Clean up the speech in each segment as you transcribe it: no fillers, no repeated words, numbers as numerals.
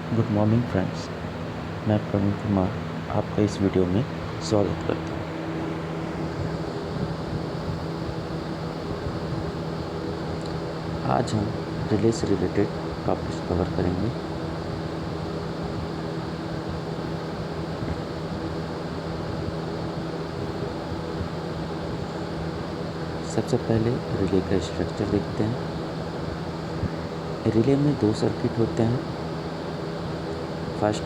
Good morning friends, मैं प्रवीण कुमार आपका इस वीडियो में स्वागत करता हूँ। आज हम रिले से रिलेटेड टॉपिक्स कवर करेंगे। सबसे पहले रिले का स्ट्रक्चर देखते हैं। रिले में दो सर्किट होते हैं। फर्स्ट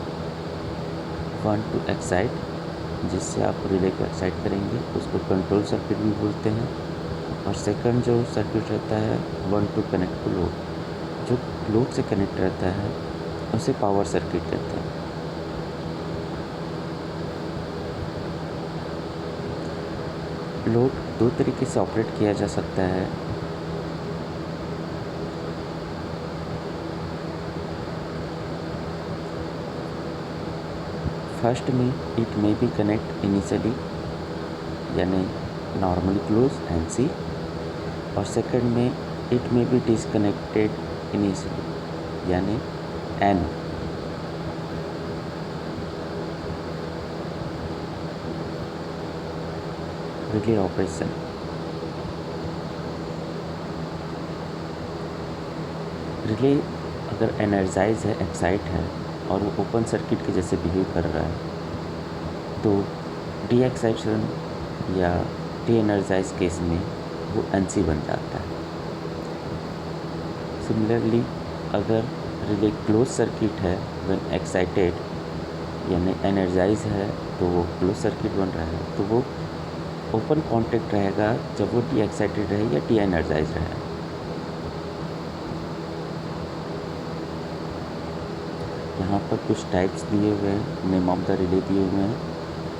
वन टू एक्साइट, जिससे आप रिले को एक्साइट करेंगे, उसको कंट्रोल सर्किट भी बोलते हैं। और सेकंड जो सर्किट रहता है one to connect to load, जो लोड से कनेक्ट रहता है उसे पावर सर्किट कहते हैं। लोड दो तरीके से ऑपरेट किया जा सकता है। फर्स्ट में it may be connect initially यानी नॉर्मली क्लोज NC, और सेकंड में it may be disconnected initially यानी N। Relay operation. रिले अगर एनर्जाइज है, एक्साइट है और वो ओपन सर्किट के जैसे बिहेव कर रहा है तो डी एक्साइटेशन या डी एनर्जाइज केस में वो NC बन जाता है। सिमिलरली अगर रिले क्लोज सर्किट है व्हेन एक्साइटेड यानी एनर्जाइज है तो वो क्लोज सर्किट बन रहा है, तो वो ओपन कॉन्टैक्ट रहेगा जब वो डी एक्साइटेड रहे या डी एनर्जाइज रहे। यहाँ पर कुछ टाइप्स दिए हुए हैं, नेम ऑफ द रिले दिए हुए हैं,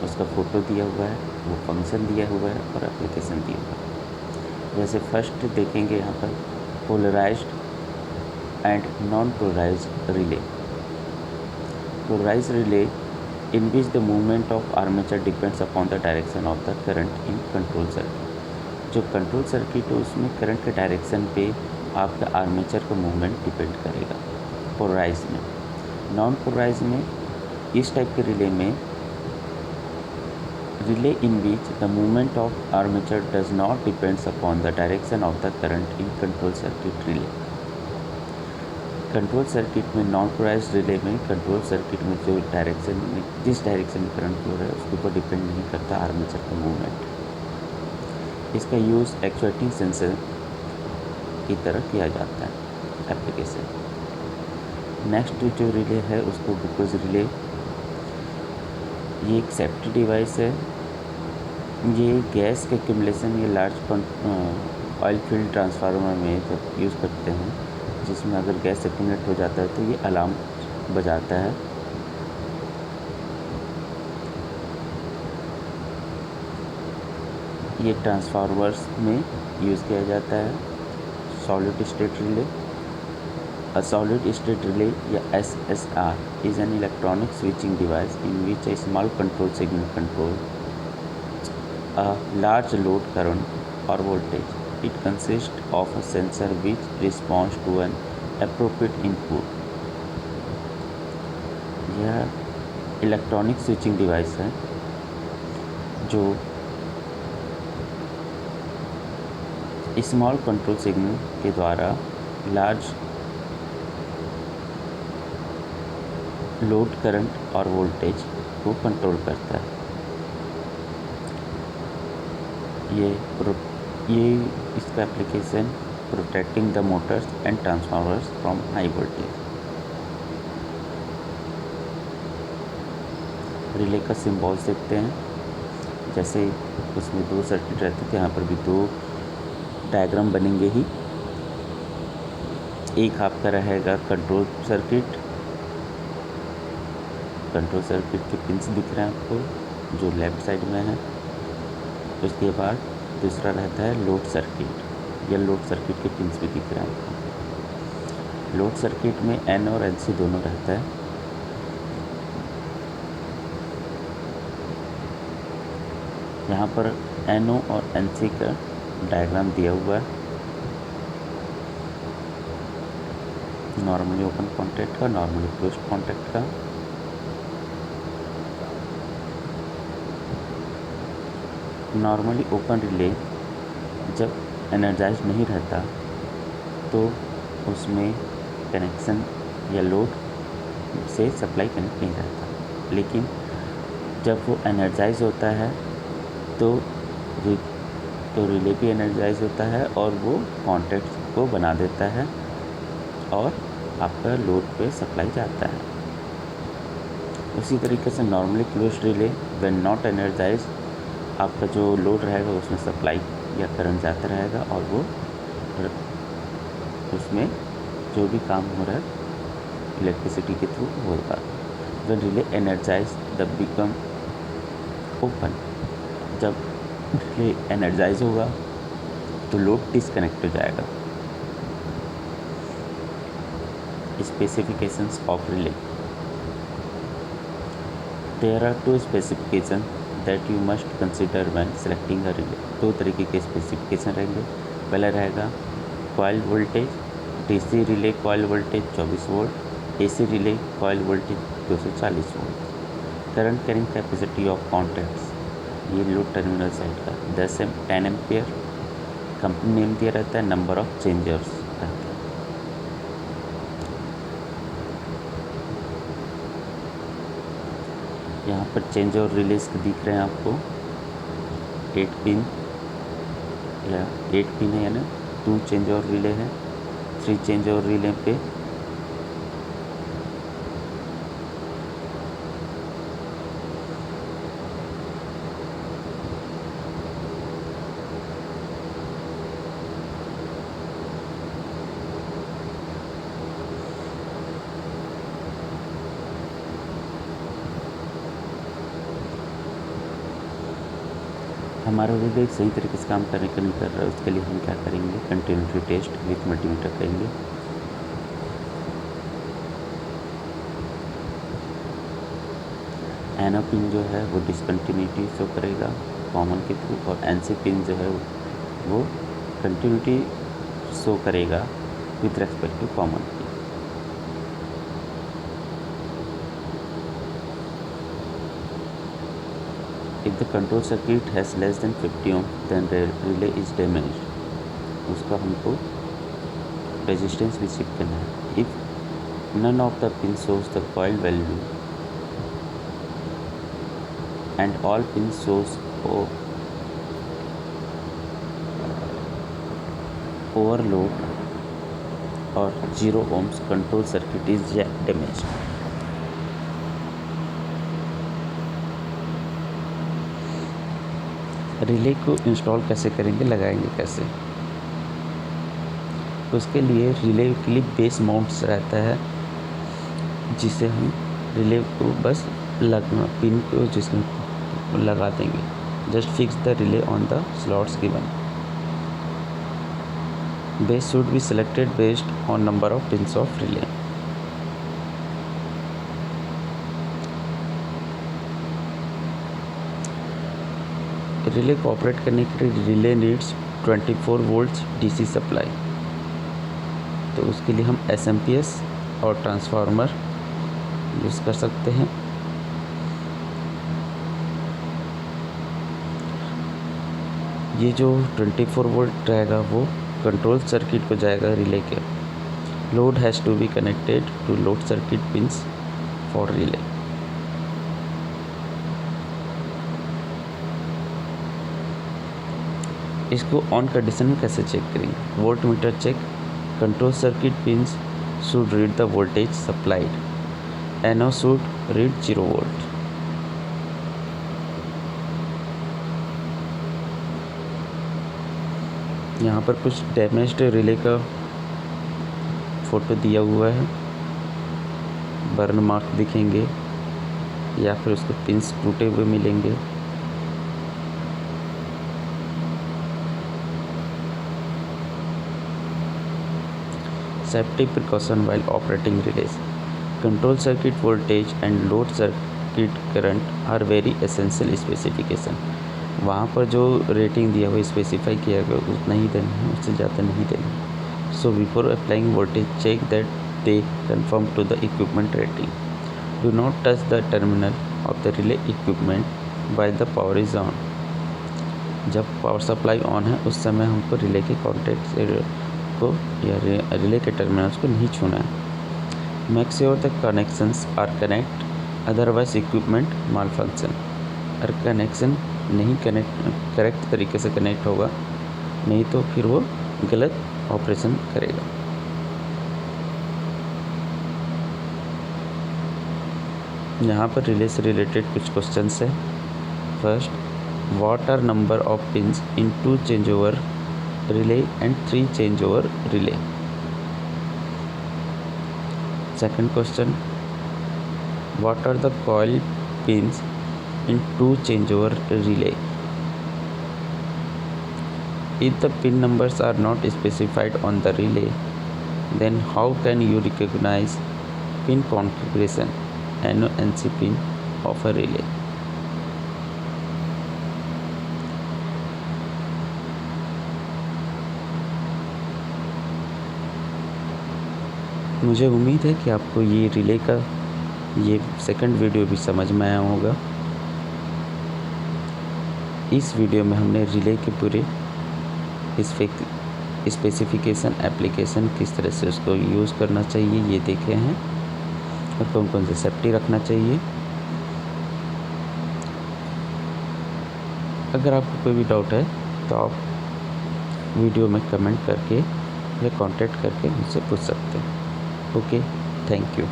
उसका फ़ोटो दिया हुआ है, वो फंक्शन दिया हुआ है और एप्लीकेशन दिया हुआ है। जैसे फर्स्ट देखेंगे यहाँ पर polarised and non polarised relay. Polarised relay in which the movement of armature depends upon the direction of the current in control circuit। जो कंट्रोल सर्किट है उसमें करंट के डायरेक्शन पे आपका आर्मेचर का मूवमेंट डिपेंड करेगा पोलराइज में। Non polarise में इस टाइप के रिले में relay in which the movement of armature does not depends upon the direction of the current in control circuit relay. Control circuit में नॉन पोलराइज्ड रिले में control circuit में जो direction में जिस डायरेक्शन में current flow है उसके ऊपर डिपेंड नहीं करता आर्मेचर का मूवमेंट। इसका यूज़ एक्चुएटिंग सेंसर की तरह किया जाता है एप्लीकेशन। नेक्स्ट जो रिले है उसको ग्लूकोज रिले। ये एक सेफ्टी डिवाइस है। ये गैस के एक्यूमुलेशन या लार्ज ऑयल फील्ड ट्रांसफार्मर में जब यूज़ करते हैं, जिसमें अगर गैस एक्यूमुलेट हो जाता है तो ये अलार्म बजाता है। ये ट्रांसफार्मर्स में यूज़ किया जाता है। Solid state relay. A solid state relay या SSR is an electronic switching device in which a small control signal controls a large load current or voltage. It consists of a sensor which responds to an appropriate input। यह electronic switching device है जो small control signal के द्वारा large load current और voltage को control करता है। ये इसका application protecting the Motors and transformers from high voltage. Relay का सिम्बॉल्स देखते हैं। जैसे उसमें दो सर्किट रहते थे, यहाँ पर भी दो डायग्राम बनेंगे ही। एक आपका रहेगा कंट्रोल सर्किट। कंट्रोल सर्किट के पिंस दिख रहे हैं आपको जो लेफ़्ट साइड में है। उसके बाद दूसरा रहता है लोड सर्किट। या लोड सर्किट के पिंस भी दिख रहे हैं आपको। लोड सर्किट में N और NC दोनों रहता है। यहाँ पर NO और NC का डायग्राम दिया हुआ है। नॉर्मली ओपन कॉन्टैक्ट का, नॉर्मली क्लोज कॉन्टैक्ट का। नॉर्मली ओपन रिले जब एनर्जाइज नहीं रहता तो उसमें कनेक्शन या लोड से सप्लाई कनेक्ट नहीं रहता, लेकिन जब वो एनर्जाइज होता है तो रिले भी एनर्जाइज होता है और वो कॉन्टैक्ट को बना देता है और आपका लोड पे सप्लाई जाता है। उसी तरीके से normally close relay when not energise, आपका जो लोड रहेगा उसमें सप्लाई या करंट जाता रहेगा और वो उसमें जो भी काम हो रहा है इलेक्ट्रिसिटी के थ्रू होगा। When relay energise the become open, जब रिले एनर्जाइज होगा तो लोड डिस्कनेक्ट हो जाएगा। Specifications of relay. There are two specification that you must consider when selecting a relay. दो तरीके के स्पेसिफिकेशन रहेंगे। पहला रहेगा coil voltage, DC relay coil voltage 24 volt, AC relay coil voltage 240 volt. Current carrying capacity of contacts, ये load terminal side का 10 ampere. Company name दिया रहता है, नंबर ऑफ चेंजर्स रहता है। यहाँ पर चेंज और रिलीज दिख रहे हैं आपको। 8 पिन या 8 पिन है, यानी 2 चेंज और रिले है। 3 चेंज और रिले पे हमारा रिले सही तरीके से काम करने का नहीं कर रहा है, उसके लिए हम क्या करेंगे, कंटिन्यूटी टेस्ट विथ मल्टीमीटर करेंगे। एनओ पिन जो है वो डिसकंटिन्यूटी शो करेगा कॉमन के थ्रू, और एनसी पिन जो है वो कंटिन्यूटी शो करेगा विथ रेस्पेक्ट टू कॉमन की। If the control circuit has less than 50 ohm, then the relay is damaged. उसका हमको रेजिस्टेंस भी चेक करना है। If none of the pins shows the coil value and all pins shows overload or 0 ohms, control circuit is damaged. Relay को install कैसे करेंगे, लगाएंगे कैसे, उसके लिए रिले के लिए बेस माउंट्स रहता है, जिसे हम रिले को बस लगना पिन को जिसमें लगा देंगे। Just fix the relay on the slots given. Base should be selected based on number of pins of relay. Relay को ऑपरेट करने के लिए relay needs 24 volts DC supply. तो उसके लिए हम एसएमपीएस और ट्रांसफार्मर यूज़ कर सकते हैं। ये जो 24 वोल्ट रहेगा वो कंट्रोल सर्किट को जाएगा रिले के। Load has to be connected to load circuit pins for relay. इसको ऑन कंडीशन में कैसे चेक करेंगे, volt meter check. Control circuit pins should read the voltage supplied. NO should read 0 volt. यहाँ पर कुछ डैमेज्ड रिले का photo दिया हुआ है, बर्न मार्क दिखेंगे या फिर उसके पिंस टूटे हुए मिलेंगे। Safety precaution while operating relays. Control circuit voltage and load circuit current are very essential specification. वहाँ पर जो रेटिंग दिया हुआ स्पेसिफाई किया गया उतना ही देना है, उससे ज़्यादा नहीं देना है। So before applying voltage check that they conform to the equipment rating. Do not touch the terminal of the relay equipment while the power is on. जब पावर सप्लाई ऑन है उस समय हमको रिले के कॉन्टैक्ट को या relay के terminals को नहीं छूना है। Make sure the connections are connect, otherwise equipment malfunction. अगर कनेक्शन नहीं करेक्ट तरीके से कनेक्ट होगा, नहीं तो फिर वो गलत ऑपरेशन करेगा। यहाँ पर रिले से रिलेटेड कुछ क्वेश्चंस है। First, what are number of pins in 2 changeover relay and 3 changeover relay. Second question, what are the coil pins in 2 changeover relay. If the pin numbers are not specified on the relay, then how can you recognize pin configuration NONC pin of a relay? मुझे उम्मीद है कि आपको ये relay का ये second video भी समझ में आया होगा। इस वीडियो में हमने रिले के पूरे स्पेसिफिकेशन, एप्लीकेशन, किस तरह से उसको यूज़ करना चाहिए ये देखे हैं और कौन कौन से सेफ्टी रखना चाहिए। अगर आपको कोई भी डाउट है तो आप वीडियो में कमेंट करके या कांटेक्ट करके मुझसे पूछ सकते हैं। Okay, thank you.